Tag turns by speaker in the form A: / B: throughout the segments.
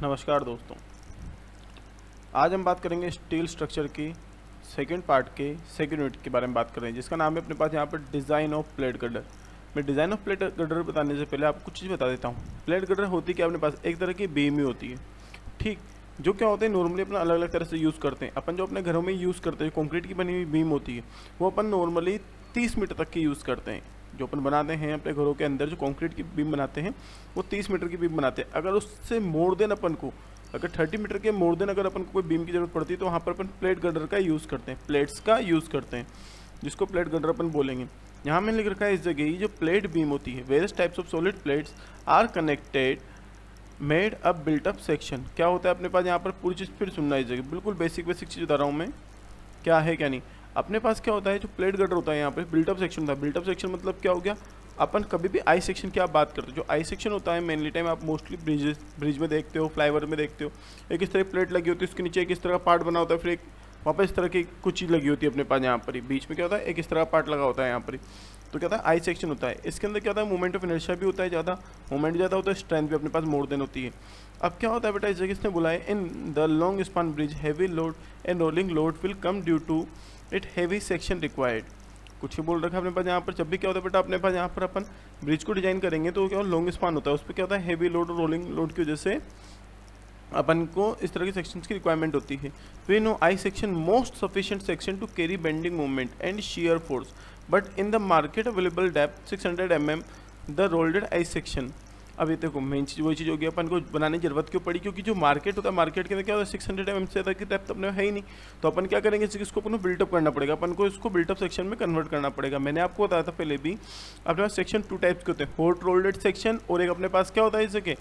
A: नमस्कार दोस्तों, आज हम बात करेंगे स्टील स्ट्रक्चर की सेकंड पार्ट के सेकंड यूनिट के बारे में बात कर रहे हैं, जिसका नाम है अपने पास यहाँ पर डिज़ाइन ऑफ प्लेट गर्डर। मैं डिज़ाइन ऑफ प्लेट गर्डर बताने से पहले आपको कुछ चीज़ बता देता हूँ। प्लेट गर्डर होती क्या अपने पास एक तरह की बीम ही होती है, ठीक, जो क्या होते हैं नॉर्मली अपना अलग अलग तरह से यूज़ करते हैं। अपन जो अपने घरों में यूज़ करते हैं कंक्रीट की बनी हुई बीम होती है, वो अपन नॉर्मली 30 मीटर तक की यूज़ करते हैं। जो अपन बनाते हैं अपने घरों के अंदर जो कंक्रीट की बीम बनाते हैं वो 30 मीटर की बीम बनाते हैं। अगर उससे मोर देन अपन को अगर 30 मीटर के मोर देन अगर अपन को कोई बीम की जरूरत पड़ती है तो वहाँ पर अपन प्लेट गर्डर का यूज़ करते हैं, प्लेट्स का यूज़ करते हैं, जिसको प्लेट गर्डर अपन बोलेंगे। यहाँ मैंने लिख रखा है इस जगह ही जो प्लेट बीम होती है, various types of solid plates are connected made a built up section. क्या होता है अपने पास यहाँ पर पूरी चीज़ फिर सुनना है इस जगह, बिल्कुल बेसिक चीज़ बता रहा हूँ मैं, क्या है क्या नहीं। अपने पास क्या होता है जो प्लेट गर्डर होता है यहाँ पर बिल्टअप सेक्शन होता है। बिल्टअप सेक्शन मतलब क्या हो गया, अपन कभी भी आई सेक्शन की आप बात करते हो, जो आई सेक्शन होता है मेनली टाइम आप मोस्टली ब्रिज में देखते हो, फ्लाईओवर में देखते हो, एक इस तरह की प्लेट लगी होती है, उसके नीचे एक इस तरह का पार्ट बना होता है, फिर एक वापस इस तरह की कुछ चीज़ लगी होती है अपने पास यहाँ पर ही, बीच में क्या होता है एक इस तरह का पार्ट लगा होता है यहाँ पर ही, तो क्या होता है आई सेक्शन होता है। इसके अंदर क्या होता है मूवमेंट ऑफ इनर्शिया भी होता है ज़्यादा, मूवमेंट ज़्यादा होता है, स्ट्रेंथ भी अपने पास मोर देन होती है। अब क्या होता है बेटा इस जगह इसने बोला है in the long span bridge heavy load and rolling load will come due to it heavy section required. कुछ ही बोल रखा है अपने पास यहाँ पर। जब भी क्या होता है बेटा अपने पास यहाँ पर अपन ब्रिज को डिजाइन करेंगे तो क्या लॉन्ग स्पान होता है, उस पर क्या होता है हैवी लोड और रोलिंग लोड की वजह से अपन को इस तरह के सेक्शंस की रिक्वायरमेंट होती है। We know I section most sufficient section to carry bending movement and shear force, but in the market available depth 600 mm the rolled I section. अब ये देखो मेन चीज़ वही चीज़ होगी, अपन को बनाने की जरूरत क्यों पड़ी, क्योंकि जो मार्केट होता है मार्केट के अंदर क्या होता है 600 mm से ज़्यादा की डेप्थ अपने है ही नहीं, तो अपन क्या करेंगे इसको अपन को बिल्टअप करना पड़ेगा, अपन को इसको बिल्टअप सेक्शन में कन्वर्ट करना पड़ेगा। मैंने आपको बताया था पहले भी, अपने पास सेक्शन 2 टाइप्स के होते हैं, हॉट रोल्डेड सेक्शन और एक अपने पास क्या होता है इस जगह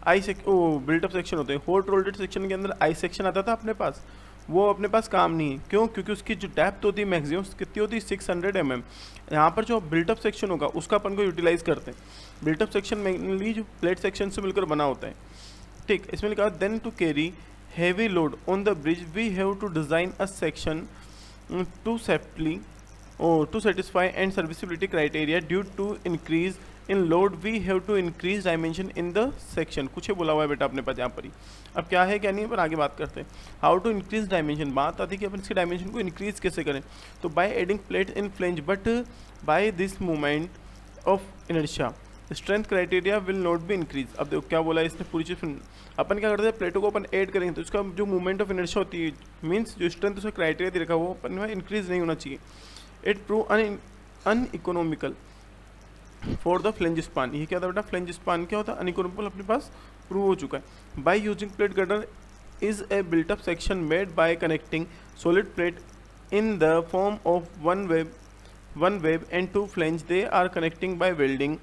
A: आई बिल्टअप सेक्शन होते हैं। हॉट रोल्डेड सेक्शन के अंदर आई सेक्शन आता था अपने पास, वो अपने पास काम नहीं है, क्यों, क्योंकि उसकी जो डेप्थ होती है मैक्सिमम कितनी होती है 600 mm। यहाँ पर जो बिल्टअप सेक्शन होगा उसका अपन को यूटिलाइज करते हैं। बिल्टअप सेक्शन मेनली जो प्लेट सेक्शन से मिलकर बना होता है, ठीक। इसमें लिखा then to carry heavy load on the bridge we have to design a section to safely to satisfy and serviceability criteria due to increase in load we have to increase dimension in the section. कुछ ही बोला हुआ है बेटा अपने पास यहाँ पर ही। अब क्या है क्या नहीं है पर आगे बात करते हैं। हाउ टू इंक्रीज डायमेंशन, बात आती है कि अपन इसके डायमेंशन को इंक्रीज कैसे करें, तो by adding plate in flange but by this movement of inertia strength criteria will not be increase. अब देखो क्या बोला है इसने पूरी चीज़। अपन क्या करते हैं प्लेटों को अपन ऐड करेंगे तो उसका जो मूवमेंट ऑफ इनर्शिया होती है मीन्स जो स्ट्रेंथ उसका क्राइटेरिया दे रखा है वो अपन में इंक्रीज नहीं होना चाहिए। It prove uneconomical for the flange span. ये क्या था बेटा, फ्लेंज स्पान क्या होता है अनइकोनॉमिकल अपने पास प्रूव हो चुका है। By using plate girder is a built up section made by connecting solid plate in the form of one web and two flange they are connecting by welding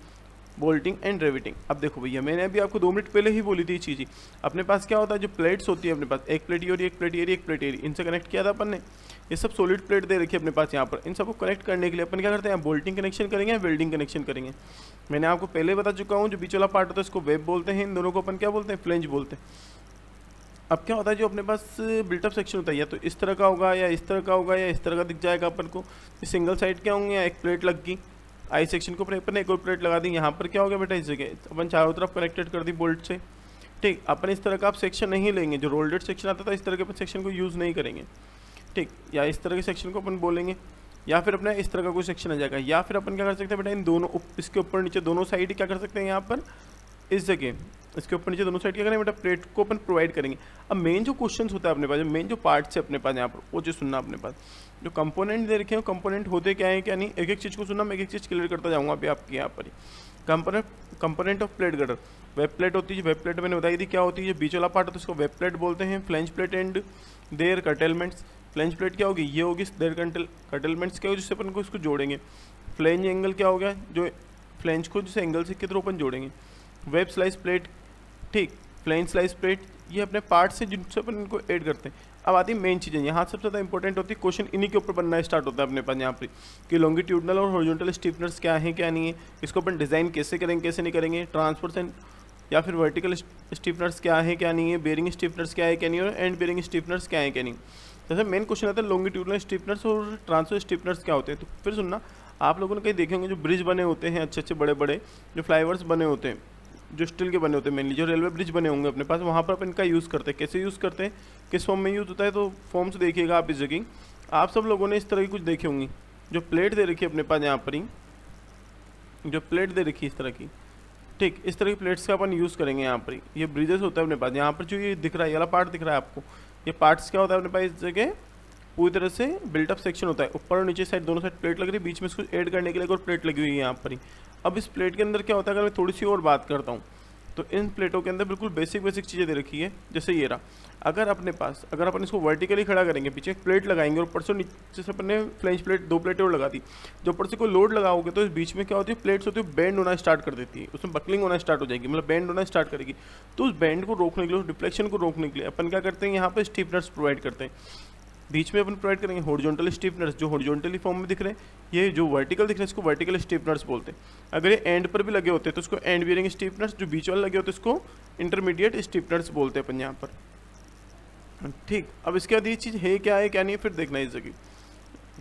A: bolting and riveting. अब देखो भैया मैंने अभी आपको 2 minute पहले ही बोली थी ये चीज़ ही। अपने पास क्या होता है जो प्लेट्स होती है अपने पास, एक प्लेट ये और एक प्लेट ये एक प्लेट ये, इनसे कनेक्ट किया था अपन ने। ये सब सॉलिड प्लेट दे रखी है अपने पास यहाँ पर। इन सबको कनेक्ट करने के लिए अपन क्या करते हैं बोल्टिंग कनेक्शन करेंगे या वेल्डिंग कनेक्शन करेंगे। मैंने आपको पहले बता चुका हूँ जो बीच वाला पार्ट होता है इसको वेब बोलते हैं, इन दोनों को अपन क्या बोलते हैं फ्लेंज बोलते हैं। अब क्या होता है जो अपने पास बिल्टअप सेक्शन होता है या तो इस तरह का होगा या इस तरह का होगा या इस तरह का दिख जाएगा अपन को। सिंगल साइड क्या होंगे या एक प्लेट लग गई आई सेक्शन को अपन ने एक और प्लेट लगा दी। यहाँ पर क्या हो गया बेटा इस जगह अपन चारों तरफ कनेक्टेड कर दी बोल्ट से, ठीक। अपन इस तरह का आप सेक्शन नहीं लेंगे, जो रोल्डेड सेक्शन आता था इस तरह के अपन सेक्शन को यूज़ नहीं करेंगे, ठीक। या इस तरह के सेक्शन को अपन बोलेंगे या फिर अपना इस तरह का कोई सेक्शन आ जाएगा। या फिर अपन क्या कर सकते हैं बेटा इन दोनों इसके ऊपर नीचे दोनों साइड क्या कर सकते हैं यहाँ पर इस जगह इसके ऊपर नीचे दोनों साइड क्या करेंगे बेटा प्लेट को अपन प्रोवाइड करेंगे। अब मेन जो क्वेश्चन होता है अपने पास, मेन जो पार्ट्स है अपने पास यहाँ पर वो चीज़ सुनना अपने पास। जो कंपोनेंट दे रखे हैं कंपोनेंट होते क्या है क्या नहीं, एक एक चीज़ को सुनना, मैं एक एक चीज़ क्लियर करता जाऊँगा अभी आपके यहाँ पर ही। Component of plate girder, web plate होती है, वेब प्लेट मैंने बताई थी क्या होती है, बीच वाला पार्ट होता है उसको वेब प्लेट बोलते हैं। Flange plate and their curtailments, flange plate क्या होगी ये होगी, देयर कर्टेलमेंट्स क्या होगी जिससे अपन को इसको जोड़ेंगे। फ्लेंज एंगल क्या हो गया, जो फ्लेंज को जिस एंगल से के थ्रू अपन जोड़ेंगे। वेब स्लाइस प्लेट, ठीक। फ्लेंज स्लाइस प्लेट ये अपने पार्ट से जिनसे अपन इनको ऐड करते हैं। अब आती है मेन चीज़ें, यहाँ सबसे ज़्यादा इंपॉर्टेंट होती है क्वेश्चन इन्हीं के ऊपर बनना स्टार्ट होता है अपने पास यहाँ पे कि लॉन्गिट्यूडनल और हॉरिजॉन्टल स्टीफनर्स क्या है क्या नहीं है, इसको अपन डिज़ाइन कैसे करेंगे कैसे नहीं करेंगे, ट्रांसफर्स एंड या फिर वर्टिकल स्टीफनर्स क्या है क्या नहीं है, बेरिंग स्टीफनर्स क्या है क्या नहीं है और एंड बेरिंग स्टीफनर्स क्या है क्या नहीं। जैसे मेन क्वेश्चन आता है लॉन्गिट्यूडनल स्टीफनर्स और ट्रांसफर स्टीफनर्स क्या होते हैं। तो फिर सुनना, आप लोगों ने कहीं देखे होंगे जो ब्रिज बने होते हैं अच्छे अच्छे बड़े बड़े जो फ्लाईओवर्स बने होते हैं, जो स्टील के बने होते हैं मेनली, जो रेलवे ब्रिज बने होंगे अपने पास, वहाँ पर अपन इनका यूज़ करते हैं। कैसे यूज़ करते हैं, किस फॉर्म में यूज़ होता है, तो फॉर्म से देखिएगा आप इस जगह। आप सब लोगों ने इस तरह की कुछ देखी होंगी, जो प्लेट दे रखी है अपने पास यहाँ पर ही, जो प्लेट दे रखी है इस तरह की, ठीक, इस तरह की प्लेट्स का अपन यूज़ करेंगे यहाँ पर ही। ये ब्रिजेस होता है अपने पास, यहाँ पर जो ये दिख रहा है, ये वाला पार्ट दिख रहा है आपको, ये पार्ट्स क्या होता है अपने पास इस जगह, पूरी तरह से बिल्टअप सेक्शन होता है। ऊपर और नीचे साइड दोनों साइड प्लेट लग रही है, बीच में इसको ऐड करने के लिए एक और प्लेट लगी हुई है यहाँ पर ही। अब इस प्लेट के अंदर क्या होता है, अगर मैं थोड़ी सी और बात करता हूँ, तो इन प्लेटों के अंदर बिल्कुल बेसिक चीज़ें दे रखी है। जैसे ये रहा, अगर अपने पास, अगर अपन इसको वर्टिकली खड़ा करेंगे, पीछे एक प्लेट लगाएंगे और ऊपर से नीचे से अपन ने फ्लेंच प्लेट 2 प्लेटें और लगा दी, जो ऊपर से कोई लोड लगाओगे तो इस बीच में क्या होती है, प्लेट्स होती है बेंड होना स्टार्ट कर देती है, उसमें बकलिंग होना स्टार्ट हो जाएगी, मतलब बेंड होना स्टार्ट करेगी। तो उस बेंड को रोकने के लिए, उस डिफ्लेक्शन को रोकने के लिए अपन क्या करते हैं, यहाँ पर स्टीफनर्स प्रोवाइड करते हैं। बीच में अपन प्रोवाइड करेंगे हॉरिजॉन्टल स्टीफनर्स, जो हॉरिजॉन्टली फॉर्म में दिख रहे हैं, ये जो वर्टिकल दिख रहे हैं इसको वर्टिकल स्टीफनर्स बोलते हैं। अगर ये एंड पर भी लगे होते हैं तो इसको एंड बियरिंग स्टीफनर्स, जो बीच वाले लगे होते हैं इसको इंटरमीडिएट स्टीफनर्स बोलते हैं अपन यहाँ पर। ठीक, अब इसके बाद ये चीज़ है क्या है क्या नहीं है फिर देखना इस जगह।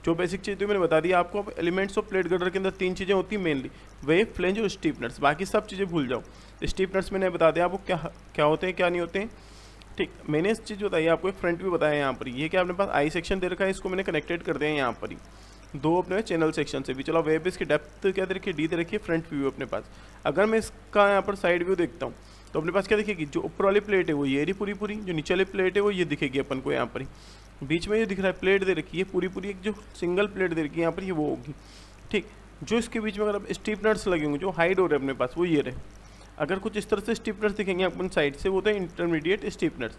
A: जो बेसिक चीज़ तो मैंने बता दी आपको। अब एलिमेंट्स ऑफ प्लेट गर्डर के अंदर 3 चीज़ें होती हैं मेनली, वेव, फ्लेंज और स्टीफनर्स। बाकी सब चीज़ें भूल जाओ। स्टीफनर्स मैंने बता दिया आपको क्या होते हैं क्या नहीं होते हैं। ठीक, मैंने इस चीज़ बताई आपको, एक फ्रंट भी बताया यहाँ पर। ये क्या अपने पास आई सेक्शन दे रखा है, इसको मैंने कनेक्टेड कर दिया है यहाँ पर ही 2 अपने चैनल सेक्शन से भी। चलो वेब इसकी डेप्थ क्या दे रखी है, डी दे रखी है, फ्रंट व्यू अपने पास। अगर मैं इसका यहाँ पर साइड व्यू देखता हूँ तो अपने पास क्या दिखेगी, जो ऊपर वाली प्लेट है वो ये रही पूरी, जो नीचे वाली प्लेट है वो ये दिखेगी अपन को यहाँ पर ही। बीच में ये दिख रहा है प्लेट दे रखी है पूरी, एक जो सिंगल प्लेट दे रखी है यहाँ पर, ये वो होगी। ठीक, जो इसके बीच में अगर स्टीफनर्स लगे होंगे, जो हाइड हो रहे हैं अपने पास, वो ये रहे। अगर कुछ इस तरह से स्टीफनर्स दिखेंगे अपन साइड से, वो होते हैं इंटरमीडिएट स्टीफनर्स।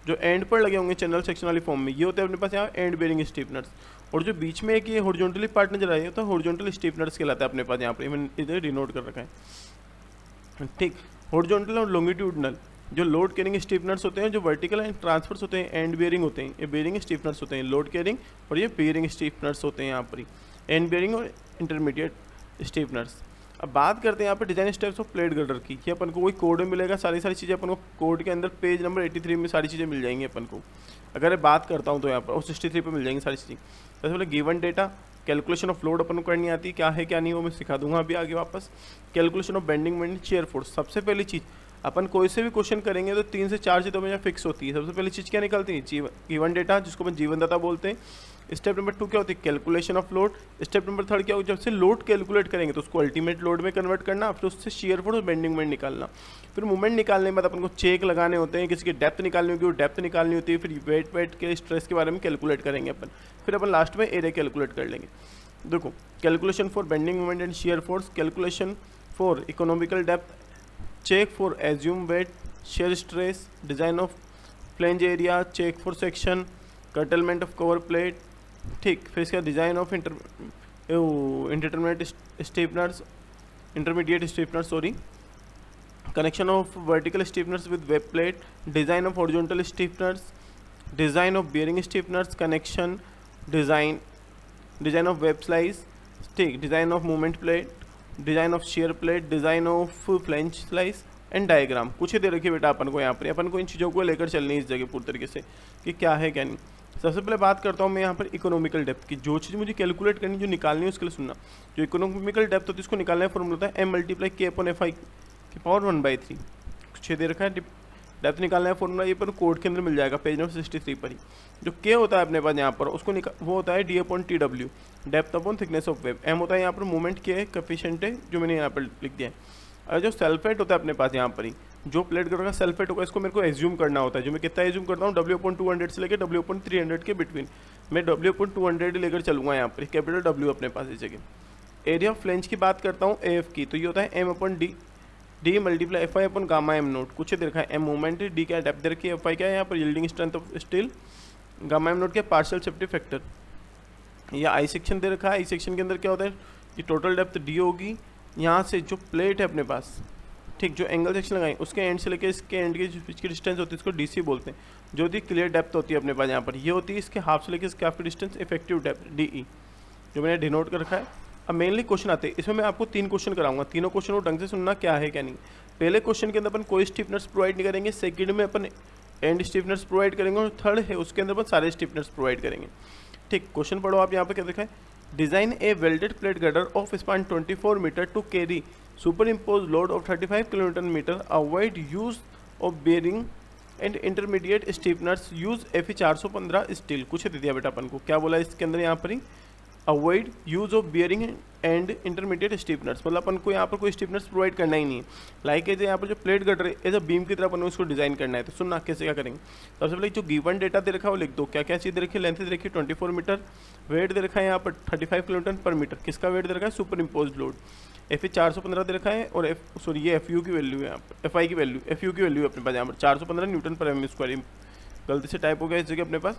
A: जो एंड पर लगे होंगे चैनल सेक्शन वाली फॉर्म में, ये होते हैं अपने पास यहाँ एंड बेयरिंग स्टीफनर्स। और जो बीच में एक ये हॉरिजॉन्टली पार्ट नजर आया होता है, हॉरिजॉन्टल स्टीफनर्स कहलाता है अपने पास। यहाँ पर मैंने इधर डिनोट कर रखा है। ठीक, हॉरिजॉन्टल और लॉन्गिट्यूडनल जो लोड कैरिंग स्टीफनर्स होते हैं, जो वर्टिकल एंड ट्रांसफर्स होते हैं एंड बेयरिंग होते हैं, ये बेयरिंग स्टीफनर्स होते हैं लोड कैरिंग, और ये बेयरिंग स्टीफनर्स होते हैं यहाँ पर ही, एंड बेयरिंग और इंटरमीडिएट स्टीफनर्स। अब बात करते हैं यहाँ पर design steps of plate girder की। ये अपन को कोई कोड में मिलेगा, सारी चीज़ें अपन को कोड के अंदर पेज नंबर 83 में सारी चीज़ें मिल जाएंगी अपन को। अगर बात करता हूँ तो यहाँ पर और 63 पे मिल जाएंगी सारी चीज़ें। सबसे पहले given data, calculation of load अपन को करनी आती है, क्या है क्या नहीं वो मैं सिखा दूंगा अभी आगे वापस। Calculation of bending moment, shear force. सबसे पहली चीज़ अपन कोई से भी क्वेश्चन करेंगे तो 3 से 4 चीज़ों में फिक्स होती है। सबसे पहली चीज़ क्या निकलती है, गिवन डेटा, जिसको अपन जीवन दाता बोलते हैं। स्टेप नंबर 2 क्या होती है, calculation of load. Step number 3 क्या होगा, जब से लोड कैलकुलेट करेंगे तो उसको अल्टीमेट लोड में कन्वर्ट करना, फिर उससे शियर फोर्स और बेंडिंग मोमेंट निकालना। फिर मूवमेंट निकालने के बाद अपन को चेक लगाने होते हैं, किसी की डेप्थ निकालनी होगी, वो डेप्थ निकालनी होती है। फिर वेट के स्ट्रेस के बारे में कैलकुलेट करेंगे अपन। फिर अपन लास्ट में एरिया कैलकुलेट कर लेंगे। देखो, calculation for bending moment and shear force, calculation for economical depth, check for assume weight, shear stress, design of flange area, check for section, curtailment of cover plate। ठीक, फिर इसका design of intermediate stiffeners, sorry, connection of vertical stiffeners with web plate, design of horizontal stiffeners, design of bearing stiffeners, connection, design of web splice, ठीक, design of movement plate, design of shear plate, design of flange splice and diagram. कुछ ही दे रखिए बेटा अपन को यहाँ पर। अपन को इन चीज़ों को लेकर चलनी है इस जगह पूरी तरीके से कि क्या है क्या नहीं। सबसे पहले बात करता हूँ मैं यहाँ पर इकोनॉमिकल डेप्थ की। जो चीज़ मुझे कैलकुलेट करनी, जो निकालनी है, उसके लिए सुनना। जो इकोनॉमिकल डेप्थ होती है उसको निकालने का फॉर्मूला होता है M×K/FI⁴ कुछ दे रखा है। डेप्थ निकालने का फॉर्मूला ये पर कोड के अंदर मिल जाएगा पेज नंबर 63 पर ही। जो K होता है अपने पास यहाँ पर, उसको वो होता है D/TW, depth upon thickness of web. M होता है यहाँ पर मूवमेंट के कफिशिएंट है, जो मैंने यहाँ पर लिख दिया है। और जो सल्फेट होता है अपने पास यहाँ पर ही, जो प्लेट गर्डर का सल्फेट होगा, इसको मेरे को एज्यूम करना होता है। जो मैं कितना एज्यूम करता हूँ, W/200 से लेकर W/300 के बिटवीन। मैं W/200 लेकर चलूँगा यहाँ पर, कैपिटल W अपने पास इस जगह। एरिया ऑफ फ्लेंज की बात करता हूँ AF की, तो ये होता है M/D/FI/γ/M0। कुछ दे रखा है, M मूवमेंट, D क्या डेप्थ दे रखी है, FI क्या है यहाँ पर yielding strength of steel, γ/M0 के पार्शियल सेफ्टी फैक्टर। या आई सेक्शन दे रखा है। आई सेक्शन के अंदर क्या होता है, ये टोटल डेप्थ D होगी। यहाँ से जो प्लेट है अपने पास, ठीक, जो एंगल सेक्शन लगाएं उसके एंड से लेकर इसके एंड की जो डिस्टेंस होती है इसको DC बोलते हैं। जो होती है क्लियर डेप्थ होती है अपने पास यहाँ पर, ये होती है इसके हाफ से लेकर इसके हाफ की डिस्टेंस इफेक्टिव डेप्थ DE, जो मैंने डिनोट कर रखा है। अब मेनली क्वेश्चन आते हैं, इसमें मैं आपको 3 क्वेश्चन कराऊंगा। तीनों क्वेश्चन को ढंग से सुनना, क्या है क्या नहीं। पहले क्वेश्चन के अंदर अपन कोई स्टीफनर्स प्रोवाइड नहीं करेंगे, सेकंड में अपन एंड स्टीफनर्स प्रोवाइड करेंगे, और थर्ड है उसके अंदर अपन सारे स्टीफनर्स प्रोवाइड करेंगे। ठीक, क्वेश्चन पढ़ो आप। यहाँ पर क्या देखा है, design a welded plate girder of span 24 metre to carry super impose load of 35 kilometre metre, avoid use of bearing and intermediate stiffeners, use Fe 415 steel. कुछ दे दिया बेटा अपन को, क्या बोला इसके अंदर यहाँ पर ही, avoid use of bearing and intermediate stiffeners, मतलब अपन को यहाँ पर कोई स्टीफनर्स प्रोवाइड करना ही नहीं है। लाइक एज यहाँ पर जो plate girder as a beam की तरह अपन को उसको डिजाइन करना है। तो सुनना कैसे क्या करेंगे। सबसे पहले जो गिवन डेटा दे रखा है वो लिख दो, क्या क्या चीज़ दे रखी है, लेंथ दे रखी है 24 मीटर, वेट दे रखा है यहाँ पर 35 किलोमीटर पर मीटर, किसका वेट दे रखा है, सुपर इम्पोज लोड, Fe 415 दे रखा है, और ये Fu की वैल्यू है यहाँ पर, Fi की वैल्यू, Fu की वैल्यू है अपने पास यहाँ पर 415 न्यूटन पर mm स्क्वायर, गलती से टाइप हो गया इस जगह अपने पास,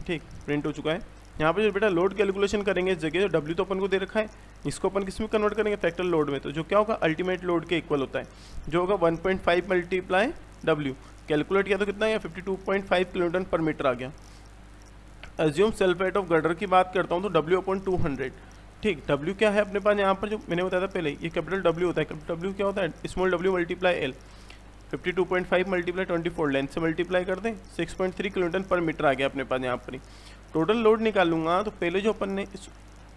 A: ठीक प्रिंट हो चुका है। यहाँ पे जो बेटा लोड कैलकुलेशन करेंगे इस जगह, जो W तो अपन को दे रखा है, इसको अपन किस में कन्वर्ट करेंगे, फैक्टर लोड में, तो जो क्या होगा अल्टीमेट लोड के इक्वल होता है, जो होगा 1.5 मल्टीप्लाई W, कैलकुलेट किया तो कितना है 52.5 किलोमीटर पर मीटर आ गया। Assume self weight of girder की बात करता हूँ तो W/200, ठीक, W क्या है अपने पास यहाँ पर, जो मैंने बताया था पहले, ये कैपिटल W होता है, कैपिटल W क्या होता है, small w multiply L, 52.5 multiply 24, length से मल्टीप्लाई कर दें 6.3 किलोमीटर पर मीटर आ गया अपने पास यहाँ पर ही। टोटल लोड निकालूंगा तो पहले जो अपन ने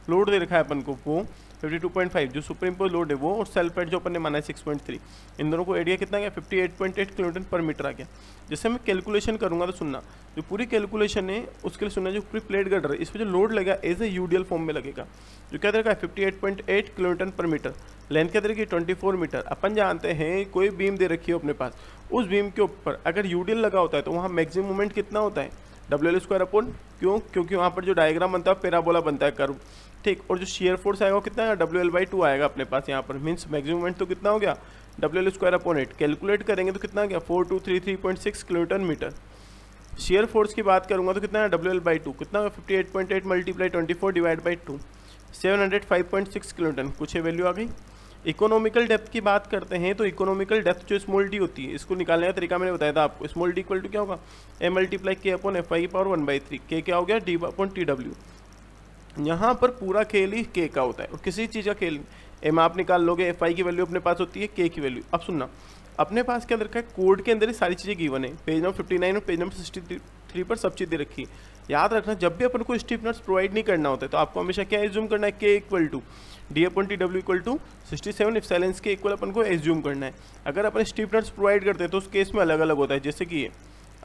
A: लोड दे रखा है अपन को वो 52.5 जो सुपर इम्पोज लोड है वो, और सेल्फ वेट जो अपन ने माना है 6.3, इन दोनों को एरिया कितना गया 58.8 किलोमीटर पर मीटर आ गया। जैसे मैं कैलकुलेशन करूंगा तो सुनना, जो पूरी कैलकुलेशन है उसके लिए सुनना, जो पूरी प्लेट गटर है इसमें जो लोड लगेगा एज ए यूडीएल फॉर्म में लगेगा, जो क्या दे रखा है 58.8 किलोमीटर पर मीटर, लेंथ क्या दे रखी है 24 मीटर। अपन जानते हैं कोई बीम दे रखी है अपने पास, उस बीम के ऊपर अगर यूडीएल लगा होता है तो वहाँ मैक्सिमम मोमेंट कितना होता है, WL²/, क्यों, क्योंकि वहाँ पर जो डायग्राम बनता है पैराबोला बनता है कर्व, ठीक, और जो शेयर फोर्स आएगा वो कितना है WL/2 आएगा अपने पास यहाँ पर, मीन्स मैक्सिमम मोमेंट तो कितना हो गया WL²/8, कैलकुलेट करेंगे तो कितना गया 4233.6 किलोमीटर मीटर। शेयर फोर्स की बात करूंगा तो कितना है WL/2, कितना 58.8 मल्टीप्लाई 24 डिवाइड बाई 2, 705.6 किलोमीटर, कुछ है वैल्यू आ गई। इकोनॉमिकल डेप्थ की बात करते हैं तो इकोनॉमिकल डेप्थ जो स्मॉल डी होती है, इसको निकालने का तरीका मैंने बताया था आपको, स्मॉल डी इक्वल टू क्या होगा M/K/Fi की पावर 1/3, K क्या हो गया D/TW। यहाँ पर पूरा खेल ही K का होता है और किसी चीज़ का खेल M आप निकाल लोगे, Fi की वैल्यू अपने पास होती है, K की वैल्यू। अब सुनना, अपने पास क्या रखा है, कोड के अंदर ही सारी चीज़ें गिवन है, पेज नंबर 59 और पेज नंबर 63 पर सब चीज़ दे रखी है। याद रखना जब भी अपन को स्टीफनर्स प्रोवाइड नहीं करना होता है तो आपको हमेशा क्या एज्यूम करना है, K equal to D/TW equal to 67 epsilon के इक्वल अपन को एज्यूम करना है। अगर अपन स्टीफनर्स प्रोवाइड करते हैं तो उस केस में अलग अलग होता है, जैसे कि ये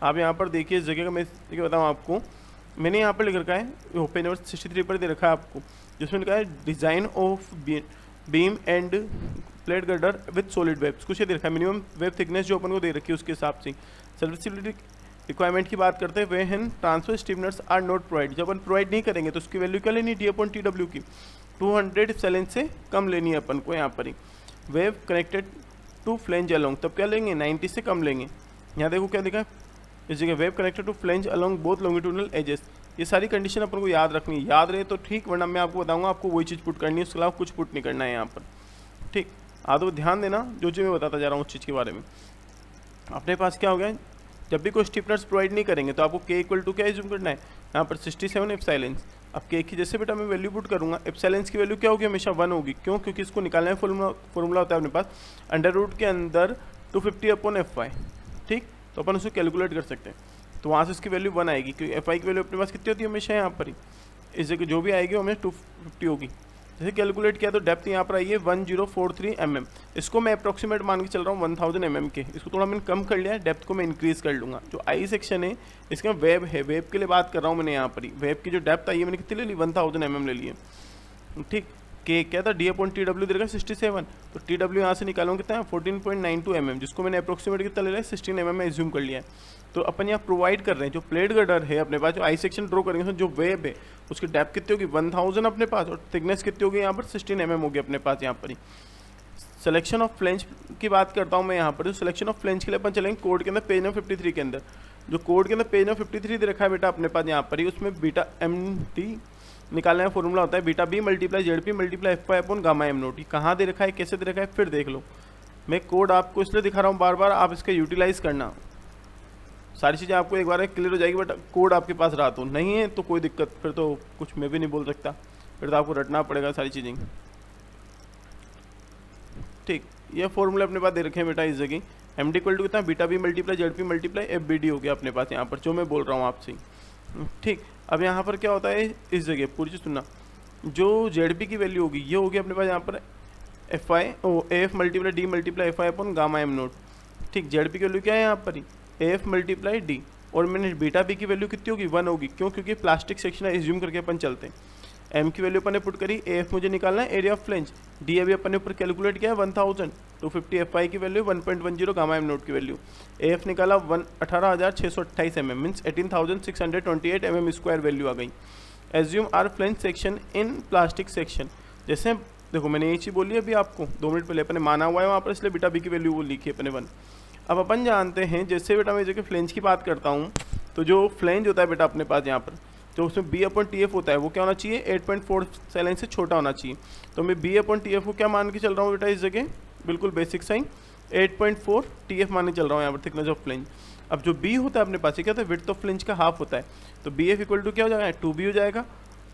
A: आप यहाँ पर देखिए इस जगह का मैं बताऊँ आपको, मैंने यहाँ पर लिख रखा है, पेज नंबर 63 पर दे रखा है आपको, जिसमें लिखा है design of beam and plate girder with solid webs, कुछ ये दे रखा है, मिनिमम वेब थिकनेस जो अपन को दे रखी है उसके हिसाब से। सर्विसिबिलिटी रिक्वायरमेंट की बात करते हैं, वे हैं ट्रांसफर स्टीफनर्स आर नॉट प्रोवाइड, जब अपन प्रोवाइड नहीं करेंगे तो उसकी वैल्यू क्या लेनी, D/TW की 200 इप्सिलॉन से कम लेनी है अपन को यहाँ पर ही। Web connected to flange along, तब क्या लेंगे 90 से कम लेंगे। यहाँ देखो क्या दिखा इस जगह, web connected to flange along both longitudinal edges, ये सारी कंडीशन अपन को याद रखनी है, याद रहे तो ठीक, वरना मैं आपको बताऊंगा आपको वही चीज़ पुट करनी है, उसके अलावा कुछ पुट नहीं करना है यहाँ पर, ठीक। आदो ध्यान देना जो चीज़ मैं बताता जा रहा हूँ उस चीज़ के बारे में। अपने पास क्या हो गया, जब भी कोई स्टीफनर्स प्रोवाइड नहीं करेंगे तो आपको K इक्वल टू क्या एज्यूम करना है, यहाँ पर 67 इप्सिलॉन। अब K की जैसे बेटा मैं वैल्यू पुट करूँगा, इप्सिलॉन की वैल्यू क्या होगी, हमेशा 1 होगी, क्यों, क्योंकि इसको निकालने में फॉर्मूला होता है अपने पास अंडर रूट के अंदर 250/Fy, ठीक, तो अपन उसे कैलकुलेट कर सकते हैं, तो वहाँ से उसकी वैल्यू 1 आएगी, क्योंकि Fi की वैल्यू अपने पास कितनी होती है हमेशा यहाँ पर ही, इस जगह जो भी आएगी वो हमें 250 होगी। जैसे कैलकुलेट किया तो डेप्थ यहाँ पर आई है 1043 mm, इसको मैं अप्रॉक्सीमेट मान के चल रहा हूँ 1000 mm के, इसको थोड़ा मैंने कम कर लिया है, डेप्थ को मैं इंक्रीज कर लूँगा। जो आई सेक्शन है इसका वेब है, वेब के लिए बात कर रहा हूँ मैंने यहाँ पर ही, वेब की जो डेप्थ आई है मैंने कितनी ले ली 1000 mm ले लिए, ठीक। K क्या था D/TW दे रखा 67, तो TW यहाँ से निकालूंगा कितना है 14.92 mm, जिसको मैंने अप्रोक्सीमेट कितना ले लिया 16 mm में एज्यूम कर लिया है। तो अपन यहाँ प्रोवाइड कर रहे हैं जो प्लेट गर्डर है अपने पास, जो आई सेक्शन ड्रॉ करेंगे जो वेब है उसकी डेप्थ कितनी होगी 1000 अपने पास, और थिकनेस कितनी होगी यहाँ पर 16 mm होगी अपने पास यहाँ पर ही। सिलेक्शन ऑफ फ्लेंज की बात करता हूँ मैं यहाँ पर, जो सिलेक्शन ऑफ फ्लेंज के लिए अपन चलेंगे कोड के अंदर पेज नंबर 53 के अंदर, जो कोड के अंदर पेज नंबर 53 दे रखा है बेटा अपने पास यहाँ पर ही, उसमें बीटा MT निकालने का फॉर्मूला होता है beta B multiply ZP multiply Fy/γm0, कहाँ दे रखा है कैसे दे रखा है फिर देख लो, मैं कोड आपको इसलिए दिखा रहा हूँ बार बार, आप इसका यूटिलाइज करना, सारी चीज़ें आपको एक बार क्लियर हो जाएगी, बट कोड आपके पास रहा तो नहीं है तो कोई दिक्कत, फिर तो कुछ मैं भी नहीं बोल सकता, फिर तो आपको रटना पड़ेगा सारी चीज़ें, ठीक। ये फॉर्मूला अपने पास दे रखे हैं बेटा इस जगह, MD इक्वल टू कितना beta B multiply ZP multiply FBD हो गया अपने पास यहाँ पर, जो मैं बोल रहा हूँ आपसे, ठीक। अब यहाँ पर क्या होता है इस जगह पूरी चीज़ सुनना, जो ZP की वैल्यू होगी ये होगी अपने पास यहाँ पर F I F multiply D multiply F I upon gamma M naught. ठीक, जेड पी की वैल्यू क्या है यहाँ पर ही, एफ मल्टीप्लाई डी, और मैंने बीटा पी की वैल्यू कितनी होगी 1 होगी, क्यों, क्योंकि प्लास्टिक सेक्शन है, एज्यूम करके अपन चलते हैं। एम की वैल्यू अपन ने पुट करी, एफ मुझे निकालना है एरिया ऑफ फ्लेंज, डी अभी अपन ने ऊपर कैलकुलेट किया है 1000, 250 एफ आई की वैल्यू 1.10 गामा एम नोट की वैल्यू, एफ निकाला 18,628 mm means 18,628 mm square value आ गई। Assume our flange section in plastic section, जैसे देखो मैंने ये चीज़ बोली अभी आपको 2 मिनट पहले अपने माना हुआ है वहाँ पर, इसलिए बीटा बी की वैल्यू वो लिखी है अपने 1। अब अपन जानते हैं जैसे बेटा मैं जगह फ्लेंज की बात करता हूँ, तो जो फ्लेंज होता है बेटा अपने पास यहाँ पर, जो उसमें बी अपॉन टी एफ होता है वो क्या होना चाहिए 8.47 से छोटा होना चाहिए। तो मैं बी अपॉन टी एफ को क्या मान के चल रहा हूँ बेटा इस जगह, बिल्कुल बेसिक साइन 8.4 टी एफ मान के चल रहा हूँ यहाँ पर थिकनेस ऑफ फ्लेंज। अब जो बी होता है अपने पास ये क्या होता है, विड्थ ऑफ फ्लेंज का हाफ होता है, तो बी एफ इक्वल टू क्या हो जाएगा 2b हो जाएगा।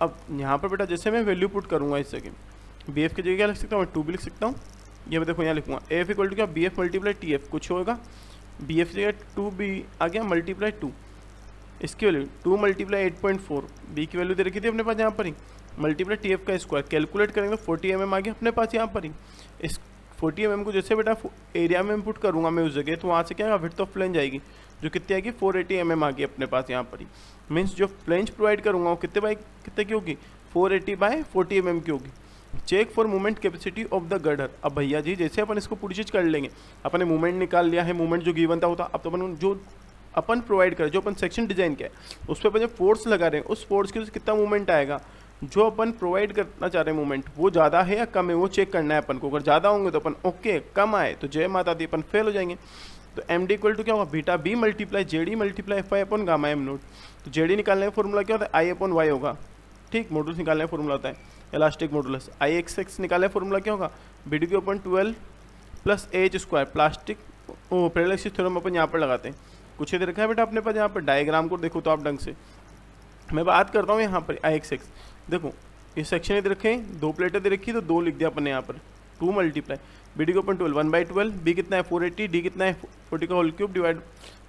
A: अब यहाँ पर बेटा जैसे मैं वैल्यू पुट करूँगा इस जगह, बी एफ की जगह क्या लिख सकता हूँ मैं 2b लिख सकता हूँ, ये मैं देखो यहाँ लिखूँगा एफ इक्वल टू क्या B F multiply T F कुछ होगा, बी एफ की जगह 2b आ गया मल्टीप्लाई 2, इसकी वैल्यू 2 मल्टीप्लाई 8.4, बी की वैल्यू दे रखी थी अपने पास यहाँ पर ही, मल्टीप्लाई टी एफ का स्क्वायर, कैलकुलेट करेंगे तो 40 mm आ गया अपने पास यहाँ पर ही। इस 40 mm को जैसे बेटा एरिया में इनपुट करूँगा मैं उस जगह, तो वहाँ से क्या विड्थ ऑफ फ्लेंज आएगी जो कितनी आएगी 480 mm आ गई अपने पास यहाँ पर ही। मीन्स जो फ्लेंज प्रोवाइड करूँगा वो कितने की होगी 480 बाई 40 mm की होगी। Check for movement capacity of the girder. अब भैया जी जैसे अपन इसको पूरी चीज़ कर लेंगे, अपन ने मूवमेंट निकाल लिया है, मूवमेंट जो गिवन था होता, अब तो अपन जो अपन प्रोवाइड करें, जो अपन सेक्शन डिजाइन किया है उस पर अपन जो फोर्स लगा रहे हैं उस फोर्स के कितना मूवमेंट आएगा, जो अपन प्रोवाइड करना चाह रहे हैं मूवमेंट वो ज़्यादा है या कम है वो चेक करना है अपन को। अगर ज़्यादा होंगे तो अपन ओके, कम आए तो जय माता दी अपन फेल हो जाएंगे। तो एम डी इक्वल टू क्या होगा beta B multiply J D multiply F I upon gamma M naught. तो जे डी निकालने का फॉर्मूला क्या होता है आई अपॉन वाई होगा। ठीक, मॉडुलस निकालने का फॉर्मूला होता है elastic modulus. I X X निकालने का फॉर्मूला क्या होगा B D cube upon 12 plus H square. Plastic parallel theorem अपन यहाँ पर लगाते हैं, कुछ दे रखा है बेटा अपने पास यहाँ पर, डायग्राम को देखो तो आप ढंग से। मैं बात करता हूँ यहाँ पर आई एक्स एक्स, देखो ये सेक्शन दे रखे हैं, 2 प्लेटें दे रखी, तो 2 लिख दिया अपन ने यहाँ पर, 2 मल्टीप्लाई बी डी को अपन 12 1/12, बी कितना है 480, डी कितना है 40 का whole cube divide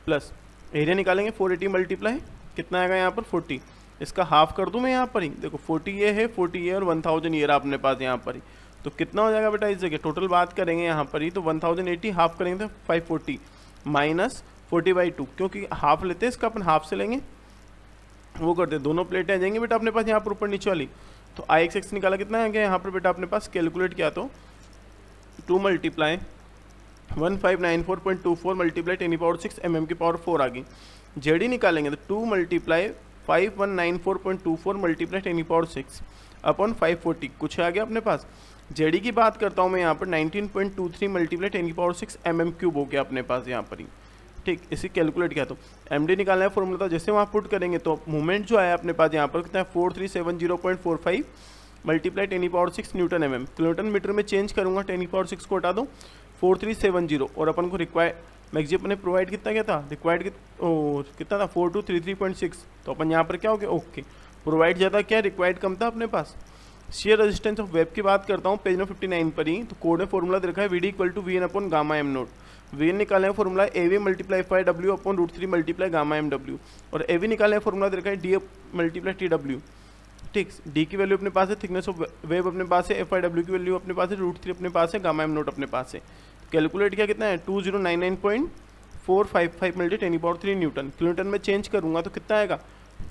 A: plus area निकालेंगे 480 मल्टीप्लाई कितना आएगा यहाँ पर 40, इसका हाफ कर दूँ मैं यहाँ पर ही, देखो 40 ये है 40 ये और 1000 ये रहा अपने पास यहाँ पर ही, तो कितना हो जाएगा बेटा इस जगह टोटल बात करेंगे यहाँ पर ही, तो 1080 हाफ करेंगे तो 540 माइनस 40/2, क्योंकि हाफ लेते हैं इसका अपन हाफ से लेंगे, वो करते हैं दोनों प्लेटें आ जाएंगी बेटा अपने पास यहाँ पर ऊपर नीचे वाली। तो आई एक्स एक्स निकाला कितना है क्या यहाँ पर बेटा अपने पास, कैलकुलेट किया तो 2 मल्टीप्लाई 1594.24 मल्टीप्लाई 10⁻6 mm की पावर 4 आ गई। जेडी निकालेंगे तो 2 मल्टीप्लाई 5194.24 मल्टीप्लाई 10⁻6 अपॉन 540 कुछ आ गया अपने पास। जेडी की बात करता हूँ मैं यहाँ पर 19.23 मल्टीप्लाई 10⁻6 mm क्यूब हो गया अपने पास यहाँ पर ही। ठीक, इसी कैलकुलेट किया तो एम डी निकालना है फॉर्मूला था, जैसे वहाँ पुट करेंगे तो मूवमेंट जो आया अपने पास यहाँ पर कितना है 4370.45 multiply 10⁻6 newton mm। Kilometre metre में चेंज करूँगा 10⁻6 को हटा दो 4370, और अपन को रिक्वायर मैक्सिमम ने प्रोवाइड कितना क्या था, रिक्वायर्ड कितना था 4233.6, तो अपन यहाँ पर क्या हो गया ओके, प्रोवाइड ज़्यादा क्या रिक्वायर्ड कम था अपने पास। शेयर रेजिस्टेंस ऑफ वेब की बात करता हूँ पेज नंबर 59 पर ही, तो कोड में फॉर्मूला दे रखा है V D equal to V N upon gamma M naught. V N निकालने का formula A V multiply F I W upon √3 multiply gamma M W, और ए वी निकालने का फॉर्मूला दे रखा है डी मल्टीप्लाई टी डब्ल्यू। ठीक, D की वैल्यू अपने पास है, थिकनेस ऑफ वेब अपने पास है, एफ आई डब्ल्यू की वैल्यू अपने पास है, √3 अपने पास है, गामा एम नोट अपने पास है। कैलकुलेट किया कितना है 2099.455 मल्टी 10⁻3 न्यूटन। किलोमीटर में चेंज करूँगा तो कितना आएगा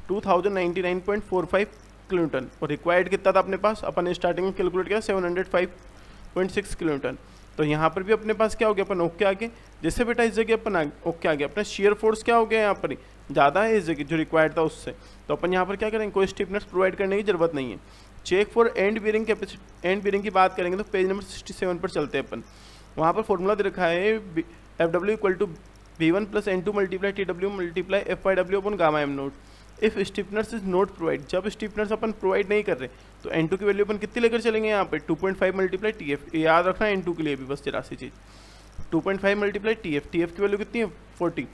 A: 2099.45 किलोमीटर, और रिक्वायर्ड कितना था अपने पास, अपन स्टार्टिंग में कैलकुलेट किया 705.6 किलोमीटर। तो यहाँ पर भी अपने पास क्या हो गया अपन ओके आगे, जैसे बेटा इस जगह अपन ओके आ गया, अपना शेयर फोर्स क्या हो गया यहाँ पर ज़्यादा है इस जगह जो रिक्वायर्ड था उससे, तो अपन यहाँ पर क्या करेंगे कोई स्टिफनेस प्रोवाइड करने की जरूरत नहीं है। Check for end bearing capacity, end bearing की बात करेंगे तो पेज नंबर 67 पर चलते हैं अपन, वहाँ पर फॉर्मूला दे रखा है F W equal to V1 plus N2 multiply TW multiply FIW upon gamma M nought. If stiffeners is not provide, जब स्टिफनर्स अपन प्रोवाइड नहीं कर रहे तो N2 की वैल्यू अपन कितनी लेकर चलेंगे यहाँ पे 2.5 मल्टीप्लाई TF, याद रखना है N2 के लिए भी बस जरा सी चीज़ 2.5 मल्टीप्लाई TF की वैल्यू कितनी है 40।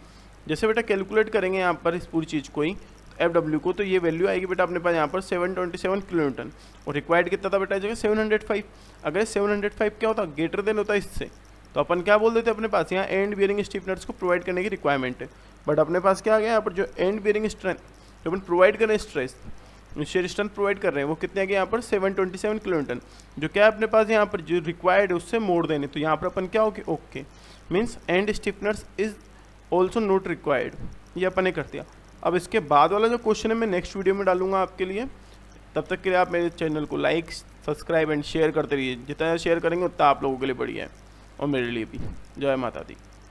A: जैसे बेटा कैलकुलेट करेंगे यहाँ पर इस पूरी चीज़ को ही FW को, तो ये वैल्यू आएगी बेटा अपने पास यहाँ पर 727 किलोन्यूटन, और रिक्वायर्ड कितना था बेटा जगह 705। अगर 705 क्या होता ग्रेटर देन होता इससे, तो अपन क्या बोल देते अपने पास यहाँ एंड बियरिंग स्टिफनर्स को प्रोवाइड करने की रिक्वायरमेंट है, बट अपने पास क्या आ गया यहाँ पर जो एंड बियरिंग स्ट्रेंथ जो अपन प्रोवाइड करें स्ट्रेस शेयर स्ट्रेंथ प्रोवाइड कर रहे हैं वो कितने आ गए यहाँ पर 727 किलो न्यूटन, जो क्या है अपने पास यहाँ पर जो रिक्वायर्ड है उससे मोड़ देने, तो यहाँ पर अपन क्या होगी okay means and stiffeners is also not required, ये अपन ने कर दिया। अब इसके बाद वाला जो क्वेश्चन है मैं नेक्स्ट वीडियो में डालूंगा आपके लिए, तब तक के लिए आप मेरे चैनल को लाइक सब्सक्राइब एंड शेयर करते रहिए, जितना शेयर करेंगे उतना आप लोगों के लिए बढ़िया है और मेरे लिए भी। जय माता दी।